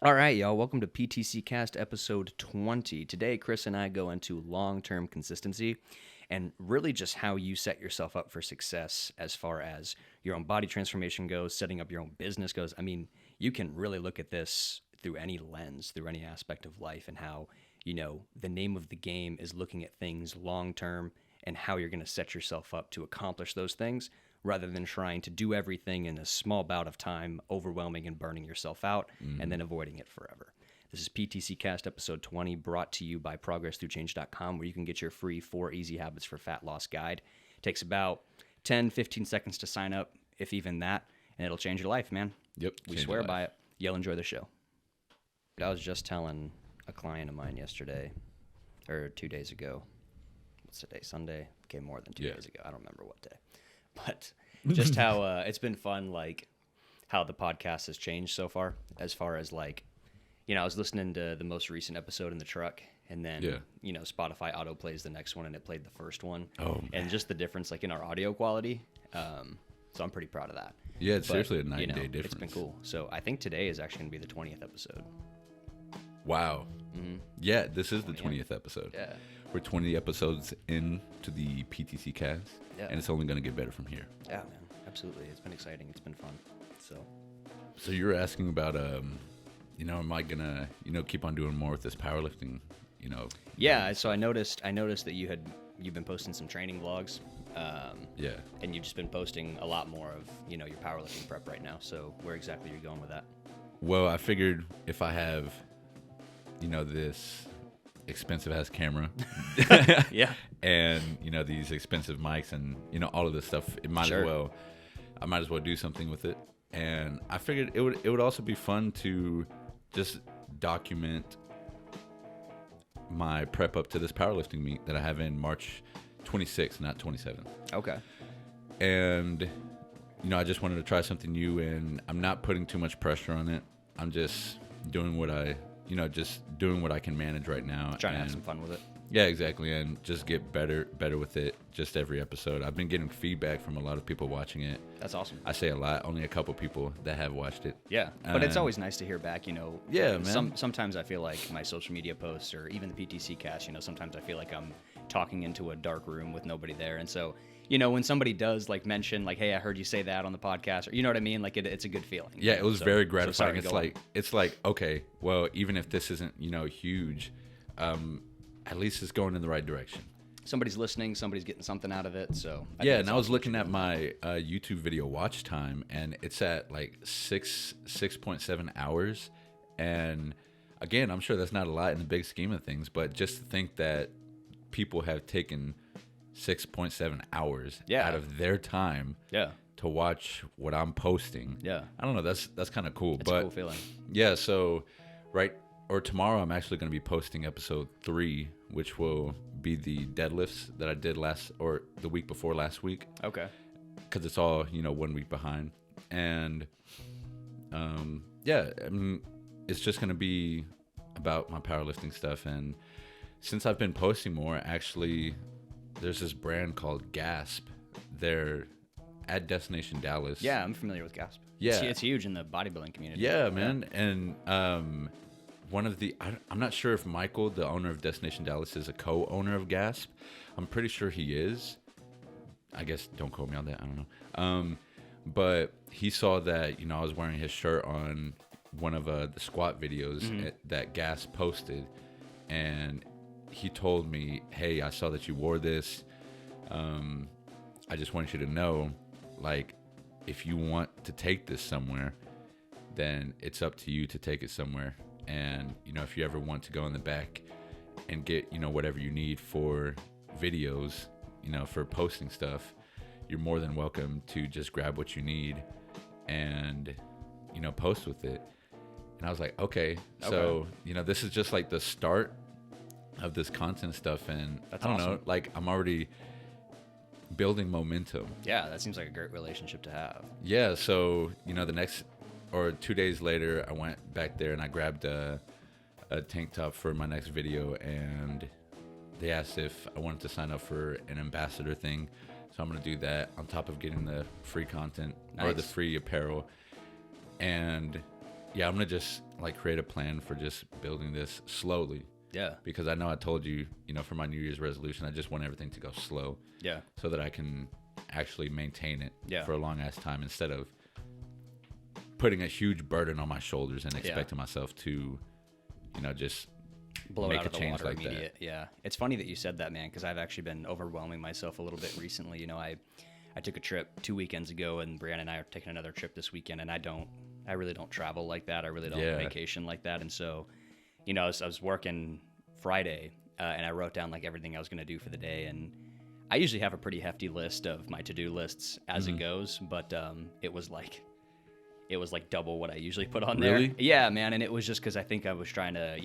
All right, y'all. Welcome to PTC Cast episode 20. Today, Chris and I go into long-term consistency and really just how you set yourself up for success as far as your own body transformation goes, setting up your own business goes. I mean, you can really look at this through any lens, through any aspect of life, and how, the name of the game is looking at things long-term and how you're going to set yourself up to accomplish those things rather than trying to do everything in a small bout of time, overwhelming and burning yourself out, and then avoiding it forever. This is PTC Cast episode 20, brought to you by ProgressThroughChange.com, where you can get your free 4 Easy Habits for Fat Loss guide. It takes about 10, 15 seconds to sign up, if even that, and it'll change your life, man. Yep. We swear by it. You'll enjoy the show. I was just telling a client of mine yesterday, or 2 days ago. What's today? Sunday? Okay, more than 2 days ago. I don't remember what day. But just how it's been fun, like how the podcast has changed so far as like, I was listening to the most recent episode in the truck, and then, Spotify auto plays the next one, and it played the first one. Oh, and just the difference, like in our audio quality. So I'm pretty proud of that. Yeah, it's seriously a night and day difference. It's been cool. So I think today is actually going to be the 20th episode. Wow. Mm-hmm. Yeah, this is the 20th episode. Yeah. We're 20 episodes into the PTC Cast, and it's only going to get better from here. Yeah, man. Absolutely. It's been exciting. It's been fun. So you're asking about, am I going to, keep on doing more with this powerlifting, Yeah, so I noticed that you've been posting some training vlogs. Yeah. And you've just been posting a lot more of, your powerlifting prep right now. So where exactly are you going with that? Well, I figured if I have, this expensive ass camera yeah, and these expensive mics and all of this stuff, I might as well do something with it. And I figured it would also be fun to just document my prep up to this powerlifting meet that I have in March 26th, not 27th. Okay. And I just wanted to try something new, and I'm not putting too much pressure on it. I'm just doing what I can manage right now. Trying to have some fun with it. Yeah, exactly, and just get better with it just every episode. I've been getting feedback from a lot of people watching it. That's awesome. I say a lot, only a couple people that have watched it. Yeah, but it's always nice to hear back, Yeah, man. Sometimes I feel like my social media posts or even the PTC Cast, sometimes I feel like I'm talking into a dark room with nobody there. And so, when somebody does like mention like, hey, I heard you say that on the podcast, or you know what I mean? Like it's a good feeling. Yeah, it was very gratifying. It's like, okay, well, even if this isn't, huge, at least it's going in the right direction. Somebody's listening, somebody's getting something out of it. So and I was looking at my YouTube video watch time, and it's at like 6.7 hours. And again, I'm sure that's not a lot in the big scheme of things, but just to think that people have taken 6.7 hours out of their time to watch what I'm posting. Yeah. I don't know. That's kind of cool. It's a cool feeling. Yeah. So tomorrow I'm actually going to be posting episode 3, which will be the deadlifts that I did the week before last week. Okay. Because it's all, 1 week behind. And it's just going to be about my powerlifting stuff. And since I've been posting more, actually, there's this brand called Gasp. They're at Destination Dallas. Yeah, I'm familiar with Gasp. Yeah. It's huge in the bodybuilding community. Yeah, man. And I'm not sure if Michael, the owner of Destination Dallas, is a co-owner of Gasp. I'm pretty sure he is. I guess don't quote me on that. I don't know. But he saw that, I was wearing his shirt on one of the squat videos that Gasp posted. And he told me, hey, I saw that you wore this. I just want you to know, like, if you want to take this somewhere, then it's up to you to take it somewhere. And, if you ever want to go in the back and get, whatever you need for videos, for posting stuff, you're more than welcome to just grab what you need and, post with it. And I was like, okay. So, this is just like the start of this content stuff. And that's I don't awesome. know, like I'm already building momentum. Yeah, that seems like a great relationship to have. Yeah. So, the next 2 days later, I went back there and I grabbed a tank top for my next video, and they asked if I wanted to sign up for an ambassador thing. So I'm going to do that on top of getting the free content or the free apparel. And yeah, I'm gonna just like create a plan for just building this slowly. Yeah. Because I know I told you, for my New Year's resolution, I just want everything to go slow. Yeah. So that I can actually maintain it for a long ass time instead of putting a huge burden on my shoulders and expecting myself to, just blow make out a of the change water like immediate. that. Yeah. It's funny that you said that, man, because I've actually been overwhelming myself a little bit recently. I took a trip 2 weekends ago, and Brianna and I are taking another trip this weekend, and I really don't travel like that. I really don't vacation like that. And so, I was working Friday, and I wrote down like everything I was going to do for the day. And I usually have a pretty hefty list of my to-do lists as it goes, but it was like double what I usually put on there. Really? Yeah, man. And it was just because I think I was trying to,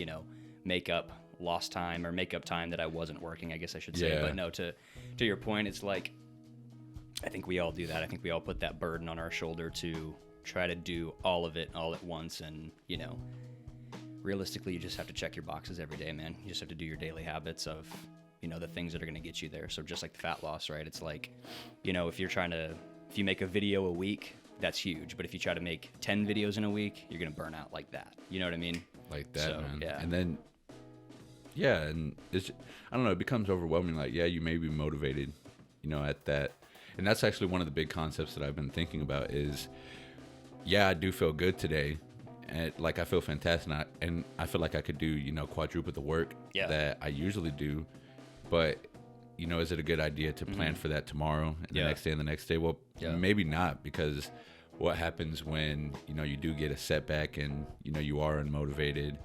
make up lost time or make up time that I wasn't working, I guess I should say. Yeah. But no, to your point, it's like, I think we all do that. I think we all put that burden on our shoulder to try to do all of it all at once. And, realistically, you just have to check your boxes every day, man. You just have to do your daily habits of, the things that are going to get you there. So just like the fat loss, right? It's like, if you make a video a week, that's huge. But if you try to make 10 videos in a week, you're going to burn out like that. You know what I mean? Like that, So, man. yeah. And then, and it's, I don't know, it becomes overwhelming. Like, you may be motivated, at that. And that's actually one of the big concepts that I've been thinking about is, I do feel good today. And like, I feel fantastic. And I feel like I could do, quadruple the work that I usually do. But, is it a good idea to plan for that tomorrow and the next day and the next day? Well, maybe not, because what happens when, you do get a setback and, you are unmotivated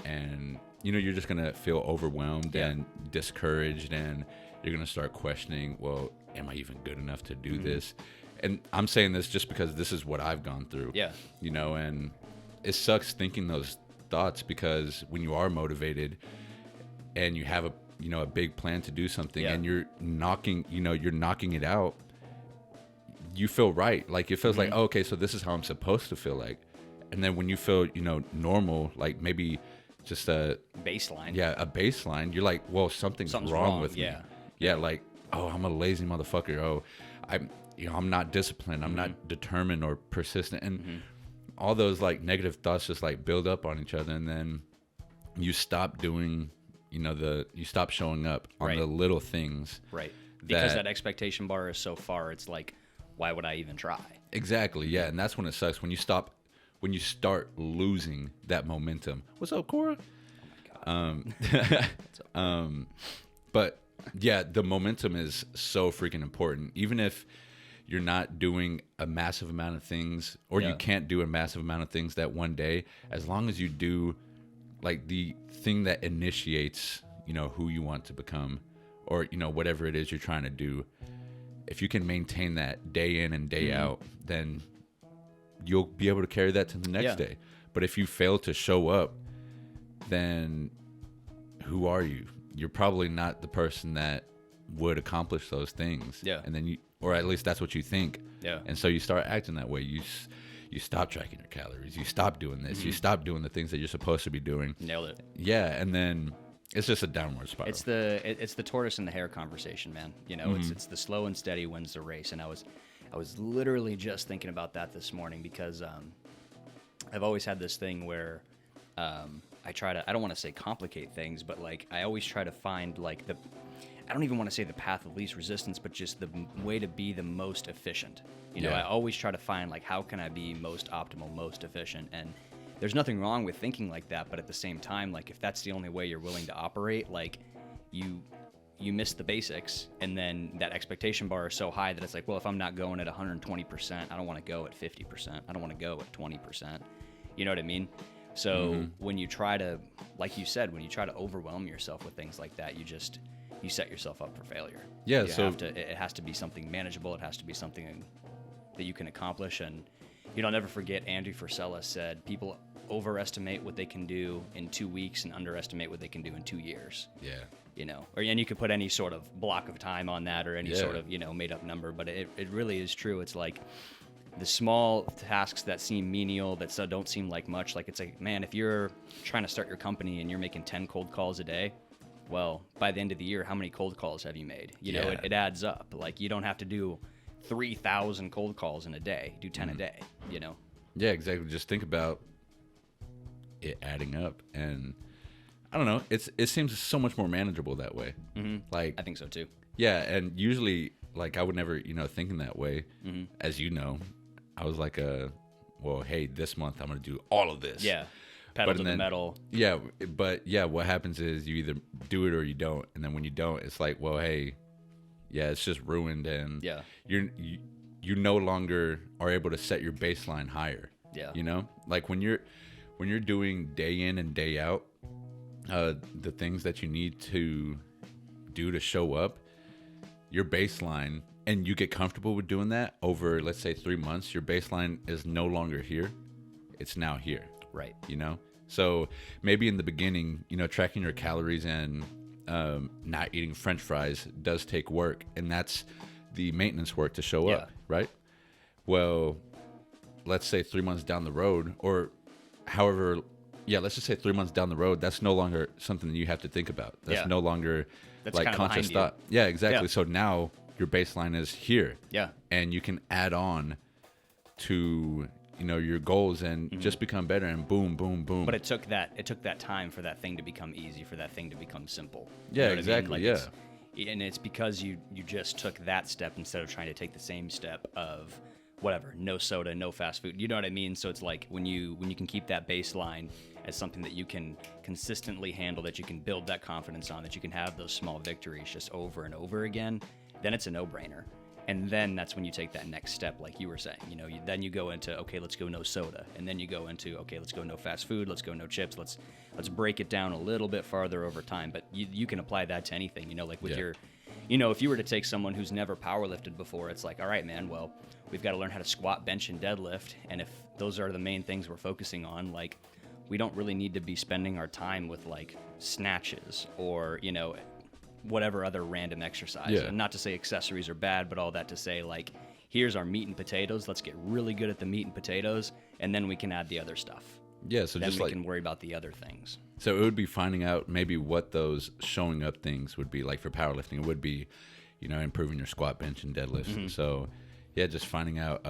and, you're just going to feel overwhelmed and discouraged, and you're going to start questioning, well, am I even good enough to do this? And I'm saying this just because this is what I've gone through. Yeah. And it sucks thinking those thoughts, because when you are motivated and you have a big plan to do something and you're knocking it out, you feel right. Like, it feels like, oh, okay, so this is how I'm supposed to feel like. And then when you feel, normal, like maybe just a baseline. Yeah, a baseline. You're like, well, something's wrong with me. Yeah, like, oh, I'm a lazy motherfucker. Oh, I'm not disciplined. I'm not determined or persistent. And all those like negative thoughts just like build up on each other, and then you stop doing, you stop showing up on the little things. Right. Because that expectation bar is so far, it's like, why would I even try? Exactly. Yeah. And that's when it sucks, when you start losing that momentum. What's up, Cora? Oh my God. But yeah, the momentum is so freaking important. Even if you're not doing a massive amount of things, or you can't do a massive amount of things that one day, as long as you do like the thing that initiates, who you want to become, or, whatever it is you're trying to do, if you can maintain that day in and day out, then you'll be able to carry that to the next day. But if you fail to show up, then who are you? You're probably not the person that would accomplish those things. Yeah. And then or at least that's what you think. Yeah. And so you start acting that way. You stop tracking your calories. You stop doing this. You stop doing the things that you're supposed to be doing. Nailed it. Yeah. And then it's just a downward spiral. It's the tortoise and the hare conversation, man. It's the slow and steady wins the race. And I was literally just thinking about that this morning, because I've always had this thing where I don't want to say complicate things, but like I always try to find like I don't even want to say the path of least resistance, but just the way to be the most efficient. I always try to find like, how can I be most optimal, most efficient? And there's nothing wrong with thinking like that, but at the same time, like if that's the only way you're willing to operate, like you miss the basics, and then that expectation bar is so high that it's like, well, if I'm not going at 120%, I don't want to go at 50%. I don't want to go at 20%. You know what I mean? So when you try to, like you said, when you try to overwhelm yourself with things like that, you set yourself up for failure. Yeah. It has to be something manageable. It has to be something that you can accomplish. And I'll never forget, Andrew Frisella said, people overestimate what they can do in 2 weeks and underestimate what they can do in 2 years. Yeah. And you could put any sort of block of time on that, or any sort of, made up number, but it really is true. It's like the small tasks that seem menial, that don't seem like much. Like, it's like, man, if you're trying to start your company and you're making 10 cold calls a day, well, by the end of the year, how many cold calls have you made? It adds up. Like, you don't have to do 3,000 cold calls in a day. Do 10 a day, Yeah, exactly. Just think about, it adding up. And I don't know, it seems so much more manageable that way. Like, I think so too. yeah, and usually, like, I would never, think in that way. As you know, I was like, well, hey, this month I'm going to do all of this. Yeah. Pedal to the metal. Yeah, but yeah, what happens is you either do it or you don't. And then when you don't, it's like, well, hey, yeah, it's just ruined. And Yeah. you no longer are able to set your baseline higher. Yeah. Like when you're doing day in and day out, the things that you need to do to show up, your baseline, and you get comfortable with doing that over, let's say, 3 months, your baseline is no longer here. It's now here. Right. So maybe in the beginning, tracking your calories and not eating French fries does take work, and that's the maintenance work to show up, right? Well, let's say 3 months down the road, or however, let's just say 3 months down the road, that's no longer something that you have to think about. That's no longer that's like kind of conscious behind thought. Yeah, exactly. Yeah. So now your baseline is here. Yeah. And you can add on to your goals and just become better, and boom, boom, boom. But it took that time for that thing to become easy, for that thing to become simple. Yeah, what exactly. I mean? Yeah. And it's because you just took that step instead of trying to take the same step of whatever, no soda, no fast food. You know what I mean? So it's like when you can keep that baseline as something that you can consistently handle, that you can build that confidence on, that you can have those small victories just over and over again, then it's a no-brainer. And then that's when you take that next step, like you were saying. Then you go into, okay, let's go no soda, and then you go into, okay, let's go no fast food, let's go no chips, let's break it down a little bit farther over time. But you can apply that to anything. Like with your, if you were to take someone who's never powerlifted before, it's like, all right, man, well, we've got to learn how to squat, bench, and deadlift. And if those are the main things we're focusing on, like, we don't really need to be spending our time with like snatches or whatever other random exercise. Yeah. And not to say accessories are bad, but all that to say, like, here's our meat and potatoes. Let's get really good at the meat and potatoes, and then we can add the other stuff. Yeah, so then just we can worry about the other things. So it would be finding out maybe what those showing up things would be like for powerlifting. It would be, improving your squat, bench, and deadlift. So, yeah, just finding out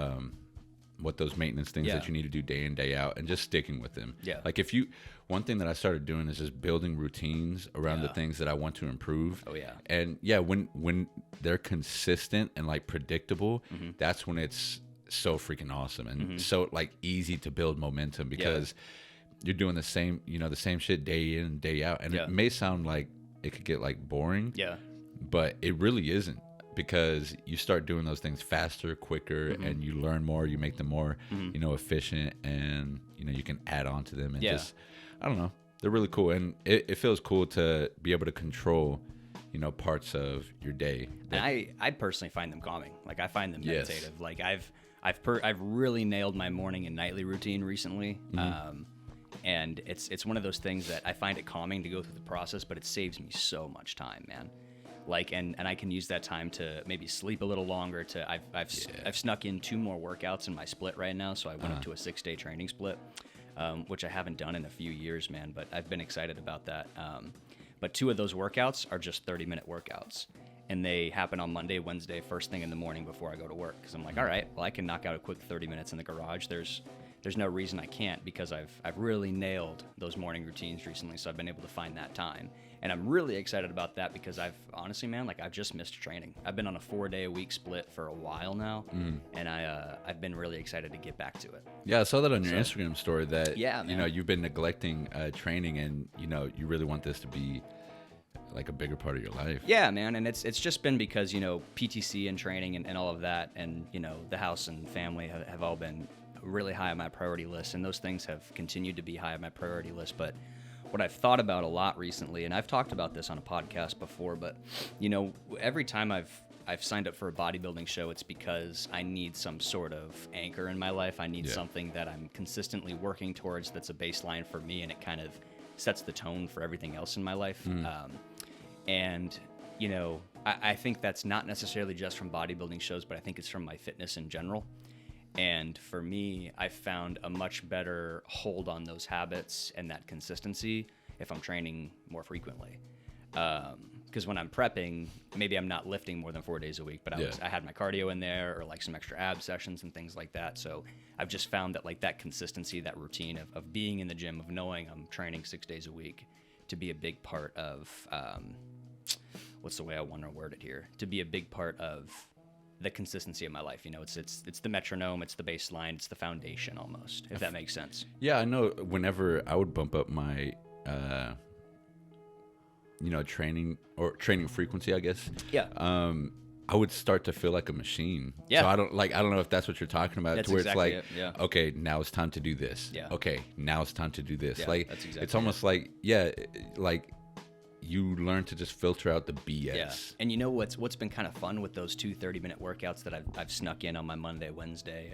what those maintenance things that you need to do day in, day out, and just sticking with them. Yeah. Like one thing that I started doing is just building routines around the things that I want to improve. Oh, yeah. And yeah, when they're consistent and like predictable, that's when it's so freaking awesome and so like easy to build momentum, because you're doing the same, the same shit day in and day out. And it may sound like it could get like boring. Yeah. But it really isn't, because you start doing those things faster, quicker, and you learn more, you make them more, efficient, and, you can add on to them and just, I don't know, they're really cool. And it feels cool to be able to control, parts of your day. And I personally find them calming. Like, I find them meditative. Like, I've really nailed my morning and nightly routine recently. And it's one of those things that I find it calming to go through the process, but it saves me so much time, man. Like, and I can use that time to maybe sleep a little longer. I've snuck in 2 more workouts in my split right now, so I went up to a 6-day training split, which I haven't done in a few years, man. But I've been excited about that. But 2 of those workouts are just 30-minute workouts, and they happen on Monday, Wednesday, first thing in the morning before I go to work. Because I'm like, all right, well, I can knock out a quick 30 minutes in the garage. There's no reason I can't, because I've really nailed those morning routines recently, so I've been able to find that time. And I'm really excited about that, because I've honestly, man, like, I've just missed training. I've been on a 4-day-a-week split for a while now, and I've been really excited to get back to it. Yeah, I saw that on your Instagram story that, man. You've been neglecting training, and, you really want this to be like a bigger part of your life. Yeah, man, and it's just been because, PTC and training and all of that, and, the house and family have all been really high on my priority list, and those things have continued to be high on my priority list. But what I've thought about a lot recently, and I've talked about this on a podcast before, but every time I've signed up for a bodybuilding show, it's because I need some sort of anchor in my life. I need something that I'm consistently working towards that's a baseline for me, and it kind of sets the tone for everything else in my life. And I think that's not necessarily just from bodybuilding shows, but I think it's from my fitness in general. And for me, I found a much better hold on those habits and that consistency if I'm training more frequently. because when I'm prepping, maybe I'm not lifting more than 4 days a week, but I had my cardio in there, or like some extra ab sessions and things like that. So I've just found that like that consistency, that routine of being in the gym, of knowing I'm training 6 days a week, to be a big part of what's the way I want to word it here? To be a big part of the consistency of my life. You know, it's the metronome, it's the baseline, it's the foundation almost, if that makes sense. Yeah, I know whenever I would bump up my training frequency, I guess. Yeah. I would start to feel like a machine. Yeah. So I don't know if that's what you're talking about. That's to where exactly it's like, it, yeah. okay, now it's time to do this. Yeah. Okay, now it's time to do this. Yeah, like, that's exactly it's almost like, like you learn to just filter out the BS. Yeah. And you know what's been kind of fun with those 2 30-minute workouts that I've snuck in on my Monday, Wednesday.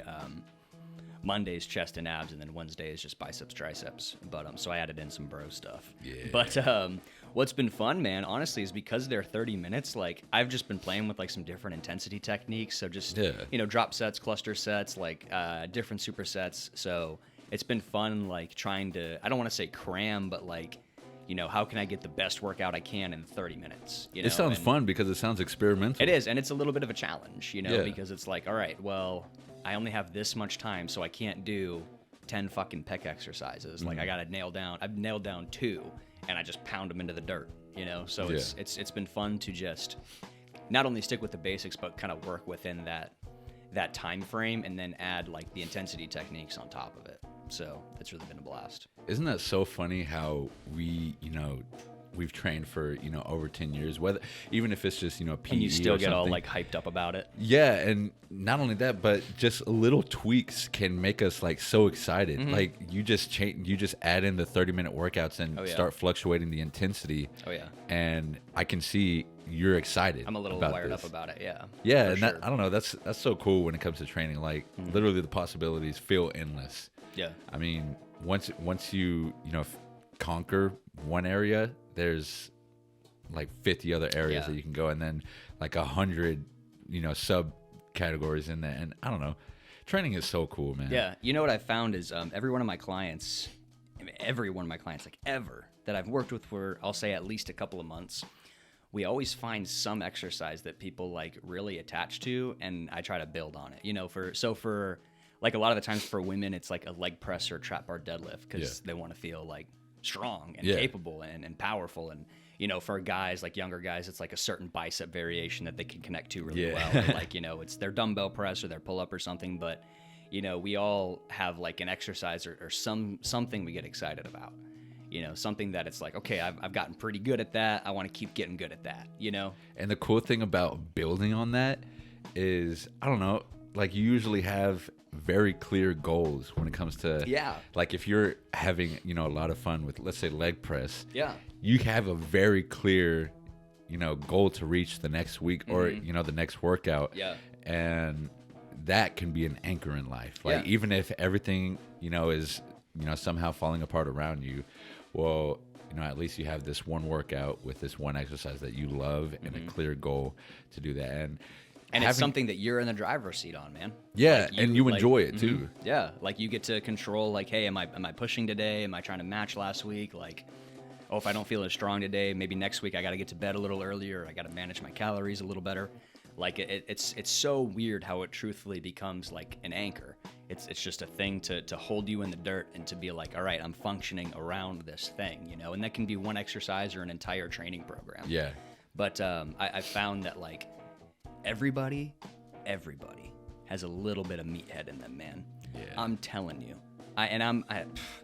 Monday's chest and abs, and then Wednesday is just biceps, triceps. But so I added in some bro stuff. Yeah. But what's been fun, man, honestly, is because they're 30 minutes. Like I've just been playing with like some different intensity techniques. So just drop sets, cluster sets, like different supersets. So it's been fun, like trying to, I don't want to say cram, but like, how can I get the best workout I can in 30 minutes? It sounds fun because it sounds experimental. It is, and it's a little bit of a challenge, Yeah. because it's like, all right, well, I only have this much time, so I can't do 10 fucking pec exercises. Like I gotta I've nailed down 2, and I just pound them into the dirt, So it's been fun to just not only stick with the basics, but kind of work within that time frame, and then add like the intensity techniques on top of it. So it's really been a blast. Isn't that so funny how we, we've trained for, over 10 years, whether even if it's just, PE And you still or get all something. like hyped up about it. Yeah, and not only that, but just little tweaks can make us like so excited. Mm-hmm. Like you just add in the 30-minute workouts and start fluctuating the intensity. Oh yeah. And I can see you're excited. I'm a little about wired this. up about it. Yeah. Yeah, for and sure. that, I don't know, that's so cool when it comes to training. Like literally the possibilities feel endless. Yeah. I mean, once you conquer one area, there's like 50 other areas that you can go, and then like 100 sub categories in there. And I don't know, training is so cool, man. Yeah. You know what I found is every one of my clients, like ever, that I've worked with for, I'll say, at least a couple of months, we always find some exercise that people like really attach to, and I try to build on it. For like a lot of the times for women, it's like a leg press or trap bar deadlift, because they want to feel like strong and capable and powerful. And for guys, like younger guys, it's like a certain bicep variation that they can connect to really well. Or like it's their dumbbell press or their pull up or something. But we all have like an exercise or something we get excited about. Something that it's like, okay, I've gotten pretty good at that. I want to keep getting good at that. And the cool thing about building on that is, I don't know, like you usually have very clear goals when it comes to like if you're having a lot of fun with, let's say, leg press, you have a very clear goal to reach the next week or the next workout, and that can be an anchor in life. Like even if everything is somehow falling apart around you, well, at least you have this one workout with this one exercise that you love and a clear goal to do that. And it's something that you're in the driver's seat on, man. Yeah, like and you enjoy it too. Yeah, like you get to control, like, hey, am I pushing today? Am I trying to match last week? Like, oh, if I don't feel as strong today, maybe next week I got to get to bed a little earlier. I got to manage my calories a little better. Like it's so weird how it truthfully becomes like an anchor. It's just a thing to hold you in the dirt and to be like, all right, I'm functioning around this thing, and that can be one exercise or an entire training program. Yeah. But I found that like everybody has a little bit of meathead in them, man. Yeah. I'm telling you.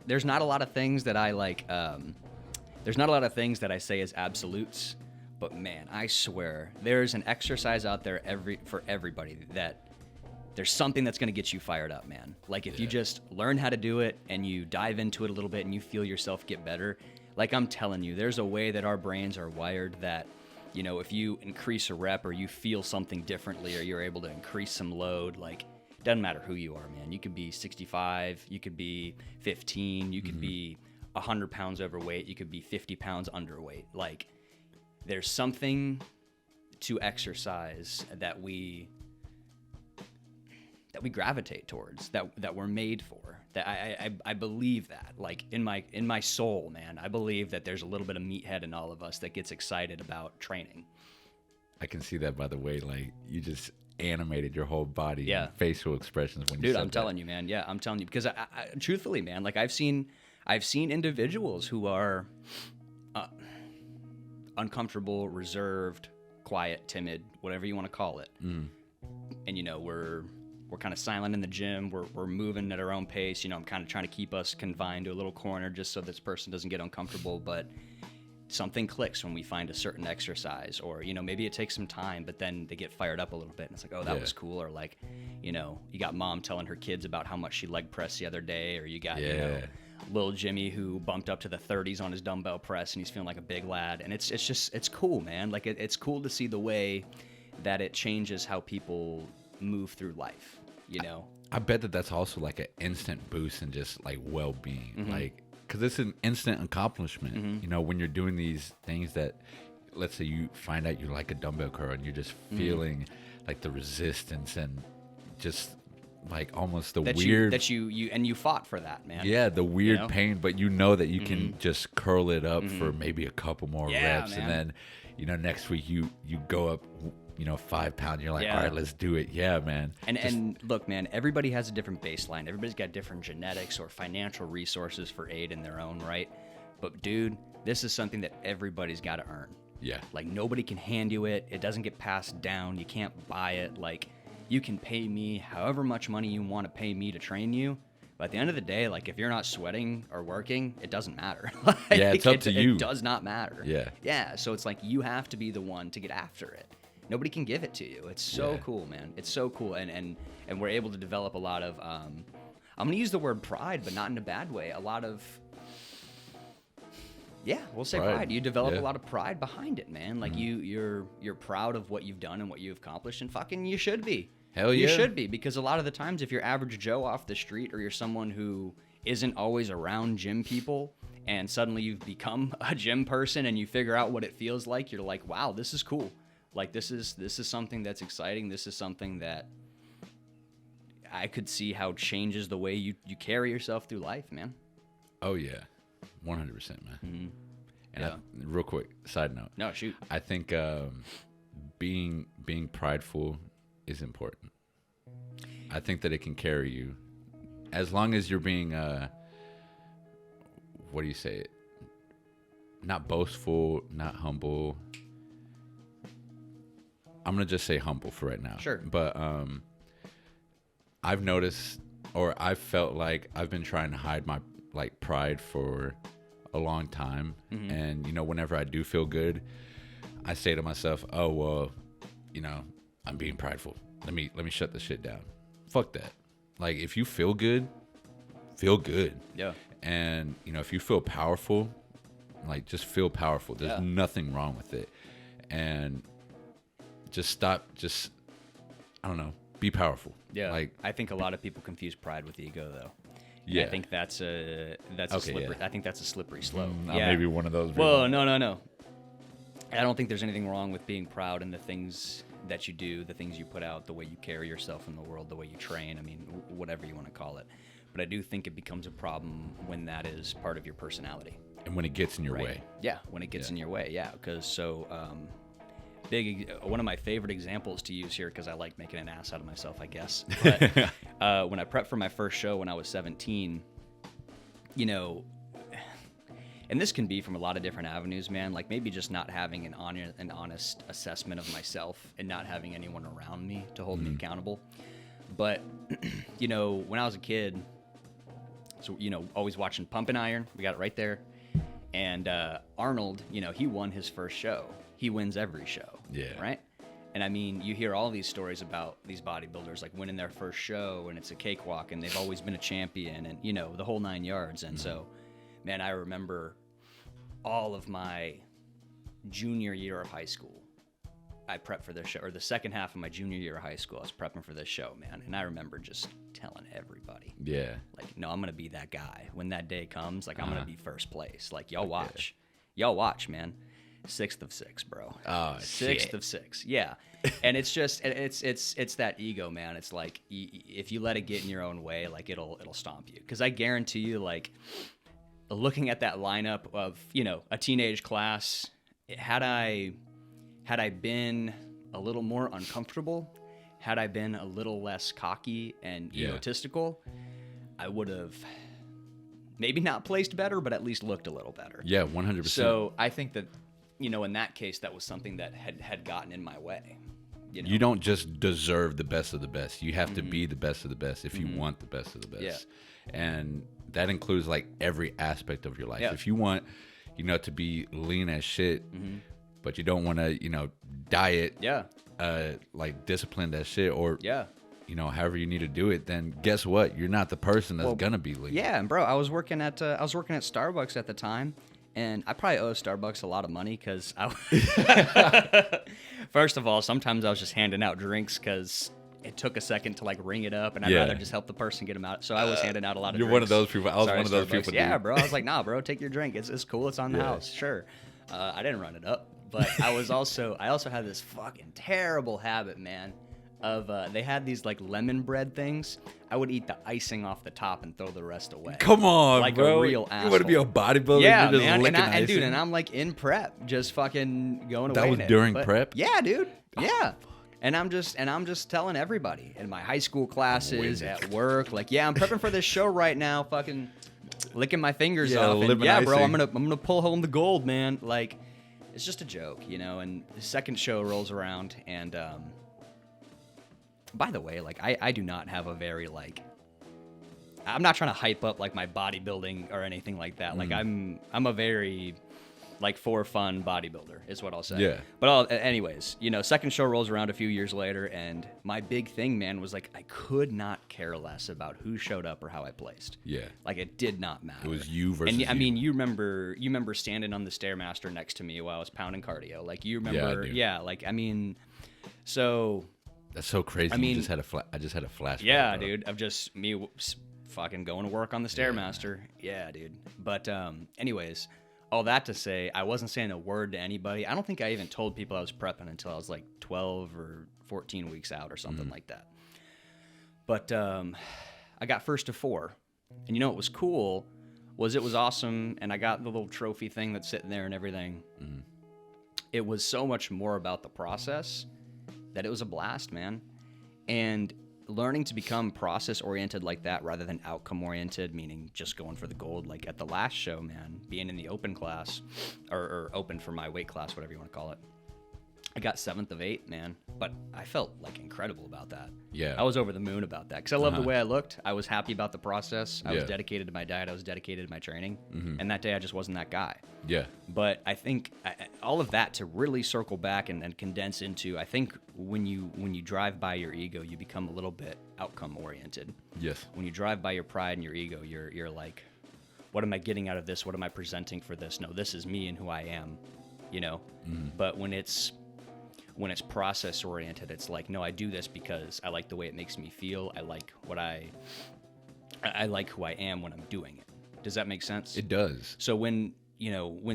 There's not a lot of things that I like. There's not a lot of things that I say as absolutes, but man, I swear there's an exercise out there for everybody that there's something that's going to get you fired up, man. Like if you just learn how to do it and you dive into it a little bit and you feel yourself get better, like I'm telling you, there's a way that our brains are wired that, if you increase a rep or you feel something differently or you're able to increase some load, like doesn't matter who you are, man. You could be 65, you could be 15, you could be 100 pounds overweight, you could be 50 pounds underweight. Like there's something to exercise that we gravitate towards, that we're made for. That I believe that, like in my soul, man, I believe that there's a little bit of meathead in all of us that gets excited about training. I can see that by the way, like you just animated your whole body Yeah. and facial expressions when you Dude, said I'm telling you, man. Yeah, I'm telling you, because I truthfully, man, like I've seen individuals who are uncomfortable, reserved, quiet, timid, whatever you want to call it. And we're kind of silent in the gym. We're moving at our own pace. I'm kind of trying to keep us confined to a little corner just so this person doesn't get uncomfortable. But something clicks when we find a certain exercise, or maybe it takes some time, but then they get fired up a little bit, and it's like, oh, that was cool. Or like, you got mom telling her kids about how much she leg pressed the other day, or you got little Jimmy who bumped up to the 30s on his dumbbell press and he's feeling like a big lad. And it's cool, man. Like it's cool to see the way that it changes how people move through life, I bet that's also like an instant boost in just like well-being, like because it's an instant accomplishment. When you're doing these things that, let's say you find out you like a dumbbell curl and you're just feeling like the resistance and just like almost the weird that you fought for that, man. Yeah, the weird pain, but that you can just curl it up for maybe a couple more reps, man. and then next week you go up 5 pounds. You're like, all right, let's do it. Yeah, man. And look, man, everybody has a different baseline. Everybody's got different genetics or financial resources for aid in their own right. But dude, this is something that everybody's got to earn. Yeah. Like nobody can hand you it. It doesn't get passed down. You can't buy it. Like you can pay me however much money you want to pay me to train you. But at the end of the day, like if you're not sweating or working, it doesn't matter. Like, yeah, it's up to you. It does not matter. Yeah. Yeah. So it's like you have to be the one to get after it. Nobody can give it to you. It's so cool, man. It's so cool. And we're able to develop a lot of, I'm going to use the word pride, but not in a bad way. A lot of, we'll say pride. You develop a lot of pride behind it, man. Like you're proud of what you've done and what you've accomplished, and fucking you should be. Hell yeah. You should be, because a lot of the times if you're average Joe off the street, or you're someone who isn't always around gym people, and suddenly you've become a gym person and you figure out what it feels like, you're like, wow, this is cool. Like this is something that's exciting. This is something that I could see how changes the way you carry yourself through life, man. Oh yeah, 100%, man. And real quick side note. No, shoot. I think being prideful is important. I think that it can carry you as long as you're being what do you say? Not boastful, not humble. I'm going to just say humble for right now. Sure. But I've noticed, or I've felt like I've been trying to hide my like pride for a long time. And, whenever I do feel good, I say to myself, oh, well, I'm being prideful. Let me shut this shit down. Fuck that. Like, if you feel good, feel good. Yeah. And, if you feel powerful, like, just feel powerful. There's nothing wrong with it. And just stop, I don't know, be powerful. Yeah. Like, I think a lot of people confuse pride with ego, though. Yeah. I think that's a slippery. Yeah. I think that's a slippery slope. Maybe one of those. Well, no. I don't think there's anything wrong with being proud in the things that you do, the things you put out, the way you carry yourself in the world, the way you train. I mean, whatever you want to call it. But I do think it becomes a problem when that is part of your personality. And when it gets in your way. Yeah, when it gets in your way. Yeah, because one of my favorite examples to use here, because I like making an ass out of myself, I guess. But when I prepped for my first show when I was 17, and this can be from a lot of different avenues, man. Like maybe just not having an honest assessment of myself and not having anyone around me to hold me accountable. But, when I was a kid, so, always watching Pump and Iron. We got it right there. And Arnold, he won his first show. He wins every show. Yeah. Right? And I mean, you hear all these stories about these bodybuilders like winning their first show and it's a cakewalk and they've always been a champion and, the whole 9 yards. And so, man, I remember all of my junior year of high school. I prepped for this show, or the second half of my junior year of high school, I was prepping for this show, man. And I remember just telling everybody. Yeah. Like, no, I'm going to be that guy. When that day comes, like, I'm going to be first place. Like, y'all watch. Y'all watch, man. Sixth of six, bro. Oh, Sixth shit. of six. Yeah. And it's just it's that ego, man. It's like if you let it get in your own way, like it'll stomp you. Because I guarantee you, like looking at that lineup of a teenage class, had I been a little more uncomfortable, had I been a little less cocky and egotistical, I would have maybe not placed better, but at least looked a little better. Yeah, 100%. So I think that in that case, that was something that had gotten in my way. You don't just deserve the best of the best. You have to be the best of the best if you want the best of the best. Yeah. And that includes like every aspect of your life. Yeah. If you want, to be lean as shit, but you don't want to, diet, like disciplined as shit, or however you need to do it, then guess what? You're not the person that's gonna be lean. Yeah, and bro, I was working at Starbucks at the time. And I probably owe Starbucks a lot of money because first of all, sometimes I was just handing out drinks because it took a second to like ring it up, and I'd rather just help the person get them out. So I was handing out a lot of drinks. You're one of those people. I was Sorry, one of those Starbucks. people. Yeah, bro. I was like, nah, bro, take your drink. It's cool. It's on the house. Sure. I didn't run it up, but I also had this fucking terrible habit, man. Of they had these like lemon bread things. I would eat the icing off the top and throw the rest away. Come on, like bro. a real asshole. You want to be a bodybuilder? Yeah, You're just man. licking And dude, icing? and I'm like in prep, just fucking going away. That was during prep? Yeah, dude. Yeah. And I'm just telling everybody in my high school classes, at work, like, yeah, I'm prepping for this show right now, fucking licking my fingers off. And yeah, bro, I'm gonna pull home the gold, man. Like, it's just a joke, And the second show rolls around, and by the way, like I do not have a very like I'm not trying to hype up like my bodybuilding or anything like that. Like I'm a very like for fun bodybuilder is what I'll say. Yeah. But anyways, second show rolls around a few years later, and my big thing, man, was like I could not care less about who showed up or how I placed. Yeah. Like it did not matter. It was you versus And I mean, you remember standing on the Stairmaster next to me while I was pounding cardio. Like you remember, like I mean, so. That's so crazy. I mean, I just had a flashback. Yeah, bro. dude. Of just me fucking going to work on the Stairmaster. Yeah, dude. But anyways, all that to say, I wasn't saying a word to anybody. I don't think I even told people I was prepping until I was like 12 or 14 weeks out or something like that. But I got first to 4. And what was cool was it was awesome, and I got the little trophy thing that's sitting there and everything. It was so much more about the process that it was a blast, man. And learning to become process-oriented like that rather than outcome-oriented, meaning just going for the gold, like at the last show, man, being in the open class, or open for my weight class, whatever you want to call it. I got 7th of 8, man, but I felt like incredible about that. Yeah. I was over the moon about that because I loved the way I looked. I was happy about the process. I was dedicated to my diet. I was dedicated to my training. And that day I just wasn't that guy. Yeah. But I think all of that to really circle back and condense into, I think when you drive by your ego, you become a little bit outcome oriented. Yes. When you drive by your pride and your ego, you're like, what am I getting out of this? What am I presenting for this? No, this is me and who I am, But when it's process oriented, it's like, no, I do this because I like the way it makes me feel. I like I like who I am when I'm doing it. Does that make sense? It does. So when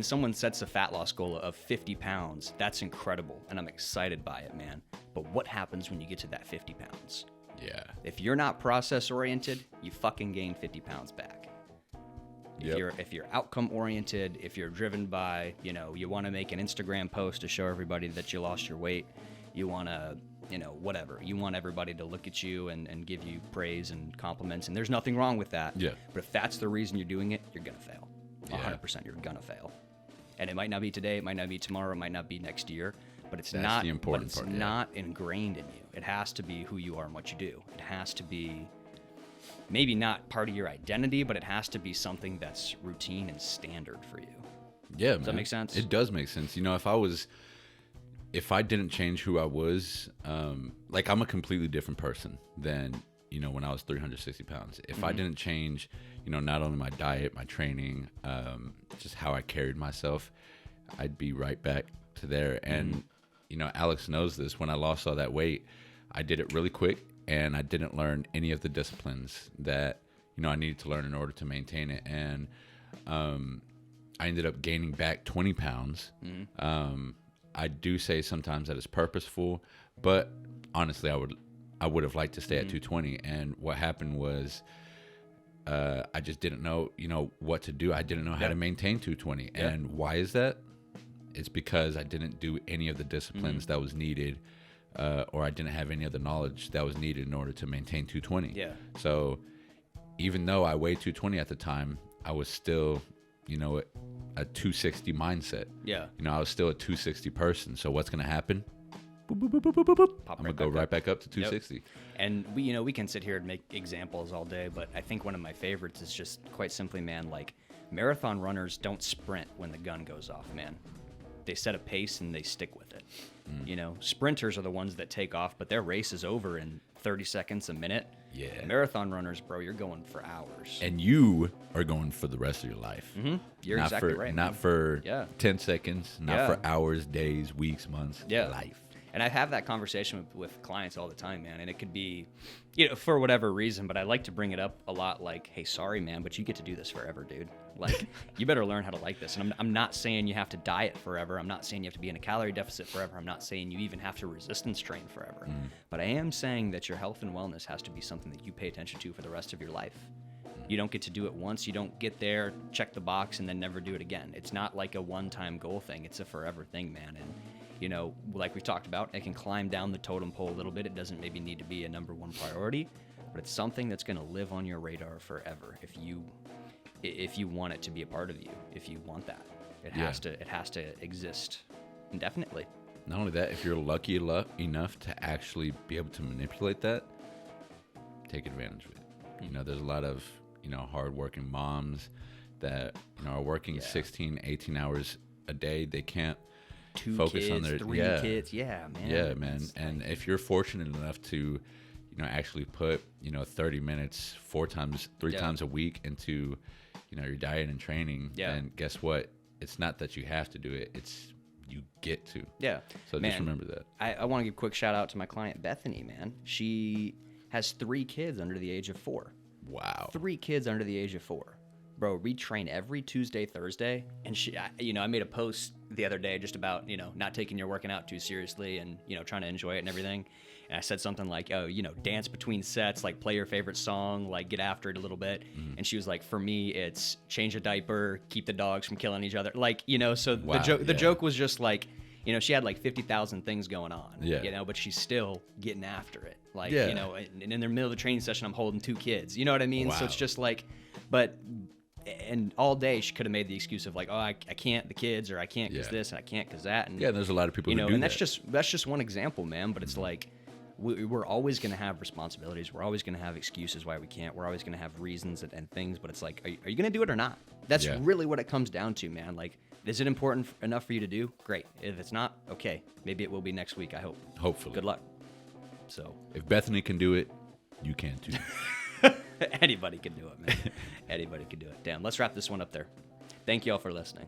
someone sets a fat loss goal of 50 pounds, that's incredible. And I'm excited by it, man. But what happens when you get to that 50 pounds? Yeah. If you're not process oriented, you fucking gain 50 pounds back. If you're outcome oriented, if you're driven by, you want to make an Instagram post to show everybody that you lost your weight, you want to, whatever. You want everybody to look at you and give you praise and compliments, and there's nothing wrong with that. Yeah. But if that's the reason you're doing it, you're going to fail. 100% you're going to fail. And it might not be today, it might not be tomorrow, it might not be next year, but it's not ingrained in you. It has to be who you are and what you do. It has to be maybe not part of your identity, but it has to be something that's routine and standard for you. Yeah, Does that make sense? It does make sense. If I didn't change who I was, like I'm a completely different person than, when I was 360 pounds. If I didn't change, not only my diet, my training, just how I carried myself, I'd be right back to there. And, Alex knows this. When I lost all that weight, I did it really quick. And I didn't learn any of the disciplines that, I needed to learn in order to maintain it. And I ended up gaining back 20 pounds. I do say sometimes that it's purposeful, but honestly, I would have liked to stay at 220. And what happened was, I just didn't know, what to do. I didn't know how to maintain 220. Yeah. And why is that? It's because I didn't do any of the disciplines that was needed, or I didn't have any of the knowledge that was needed in order to maintain 220. Yeah. So even though I weighed 220 at the time, I was still, a 260 mindset. Yeah. I was still a 260 person. So what's going to happen? Pop I'm going to go right back up to 260. Yep. And we can sit here and make examples all day, but I think one of my favorites is just quite simply, man, like marathon runners don't sprint when the gun goes off, man. They set a pace and they stick with it. Sprinters are the ones that take off, but their race is over in 30 seconds, a minute. Yeah. Marathon runners, bro, you're going for hours. And you are going for the rest of your life. You're not exactly for, right. Not man. for Yeah. 10 seconds, not Yeah. for hours, days, weeks, months, life. And I have that conversation with clients all the time, man. And it could be, for whatever reason, but I like to bring it up a lot like, hey, sorry, man, but you get to do this forever, dude. Like, you better learn how to like this. And I'm not saying you have to diet forever. I'm not saying you have to be in a calorie deficit forever. I'm not saying you even have to resistance train forever. But I am saying that your health and wellness has to be something that you pay attention to for the rest of your life. You don't get to do it once. You don't get there, check the box, and then never do it again. It's not like a one-time goal thing. It's a forever thing, man. And like we talked about, it can climb down the totem pole a little bit. It doesn't maybe need to be a number one priority, but it's something that's going to live on your radar forever if you want it to be a part of you. If you want that, it has to exist indefinitely. Not only that, if you're lucky enough to actually be able to manipulate that, take advantage of it. There's a lot of hardworking moms that are working 16, 18 hours a day. They can't focus on their 3 kids. Yeah, man. Yeah, man. And if you're fortunate enough to, actually put, 30 minutes, 3 times a week into, your diet and training, then guess what? It's not that you have to do it. It's you get to. Yeah. So just remember that. I want to give a quick shout out to my client, Bethany, man. She has 3 kids under the age of 4. Wow. 3 kids under the age of 4. Bro, we train every Tuesday, Thursday. And I made a post the other day just about, not taking your working out too seriously and, trying to enjoy it and everything. And I said something like, dance between sets, like play your favorite song, like get after it a little bit. And she was like, for me, it's change a diaper, keep the dogs from killing each other. Like, so the joke was just like, she had like 50,000 things going on, but she's still getting after it. Like, and in the middle of the training session, I'm holding 2 kids. You know what I mean? Wow. So it's just like, and all day she could have made the excuse of like, oh, I can't the kids, or I can't because this and I can't because that. And there's a lot of people who do and that. that's just one example, man. But it's like we're always going to have responsibilities. We're always going to have excuses why we can't. We're always going to have reasons and things. But it's like, are you going to do it or not? That's really what it comes down to, man. Like, is it important enough for you to do? Great. If it's not, okay, maybe it will be next week. I hope. Hopefully. Good luck. So if Bethany can do it, you can too. Anybody can do it, man. Anybody can do it. Damn, let's wrap this one up there. Thank you all for listening.